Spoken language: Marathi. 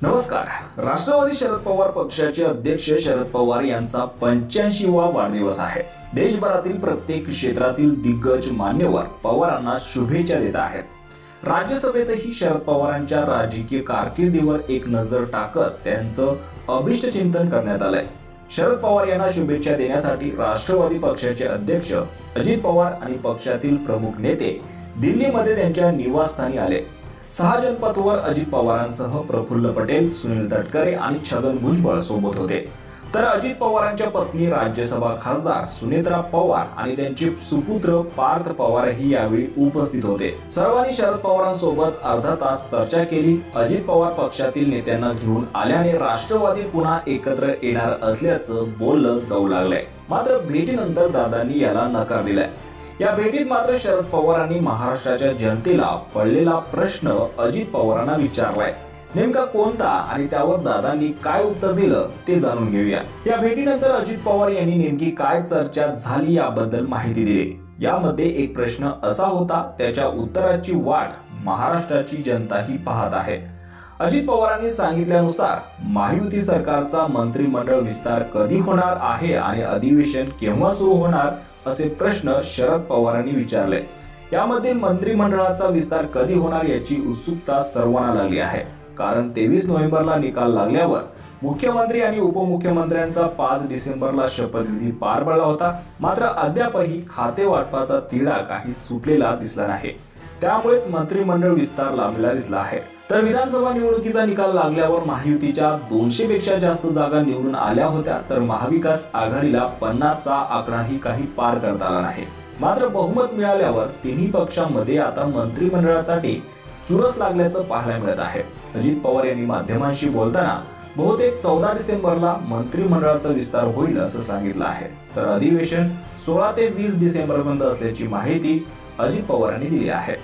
नमस्कार। राष्ट्रवादी शरद पवार पक्षाचे अध्यक्ष शरद पवार यांचा 85वा वाढदिवस आहे। देशभरातील प्रत्येक क्षेत्रातील दिग्गज मान्यवर पवारांना शुभेच्छा देत आहेत। राज्यसभेतही शरद पवारांच्या राजकीय कारकिर्दीवर एक नजर टाकत त्यांचं अभिष्ट चिंतन करण्यात आलंय। शरद पवार यांना शुभेच्छा देण्यासाठी राष्ट्रवादी पक्षाचे अध्यक्ष अजित पवार आणि पक्षातील प्रमुख नेते दिल्लीमध्ये त्यांच्या निवासस्थानी आले। 6 जनपथवर अजित पवारांसह प्रफुल्ल पटेल, सुनील तटकरे आणि छगन भुजबळ सोबत होते। तर अजित पवारांच्या पत्नी राज्यसभा खासदार सुनेत्रा पवार आणि त्यांचे सुपुत्र पार्थ पवारही यावेळी उपस्थित होते। सर्वांनी शरद पवारांसोबत अर्धा तास चर्चा केली। अजित पवार पक्षातील नेत्यांना घेऊन आल्याने राष्ट्रवादी पुन्हा एकत्र येणार असल्याचं बोललं जाऊ लागलंय। मात्र भेटीनंतर दादांनी याला नकार दिलाय। या भेटीत मात्र शरद पवारांनी महाराष्ट्राच्या जनतेला पडलेला प्रश्न अजित पवारांना विचारलाय। नेमका कोणता आणि त्यावर दादांनी काय उत्तर दिलं ते जाणून घेऊया। या भेटीनंतर अजित पवार यांनी नेमकी काय चर्चा झाली याबद्दल माहिती दिली। यामध्ये एक प्रश्न असा होता, त्याच्या उत्तराची वाट महाराष्ट्राची जनताही पाहत आहे। अजित पवारांनी सांगितल्यानुसार महायुती सरकारचा मंत्रिमंडळ विस्तार कधी होणार आहे आणि अधिवेशन केव्हा सुरू होणार असे प्रश्न शरद पवारांनी विचारले। यामध्ये मंत्रिमंडळाचा विस्तार कधी होणार याची उत्सुकता सर्वांना लागली आहे। कारण 23 नोव्हेंबरला निकाल लागल्यावर मुख्यमंत्री आणि उपमुख्यमंत्र्यांचा 5 डिसेंबरला शपथविधी पार पडला होता। मात्र अद्यापही खाते वाटपाचा तिढा काही सुटलेला दिसला नाही। त्यामुळेच मंत्रिमंडळ विस्तार लांबलेला दिसला आहे। तर विधानसभा निवडणुकीचा निकाल लागल्यावर महायुतीच्या 200 पेक्षा जास्त जागा निवडून आल्या होत्या। तर महाविकास आघाडीला 50चा आकडाही काही पार करता आला नाही। मात्र बहुमत मिळाल्यावर तिन्ही पक्षांमध्ये आता मंत्रिमंडळासाठी चुरस लागल्याचं पाहायला मिळत आहे। अजित पवार यांनी माध्यमांशी बोलताना बहुतेक 14 डिसेंबरला मंत्रिमंडळाचा विस्तार होईल असं सांगितलं आहे। तर अधिवेशन 16 ते 20 डिसेंबरपर्यंत असल्याची माहिती अजित पवारांनी दिली आहे।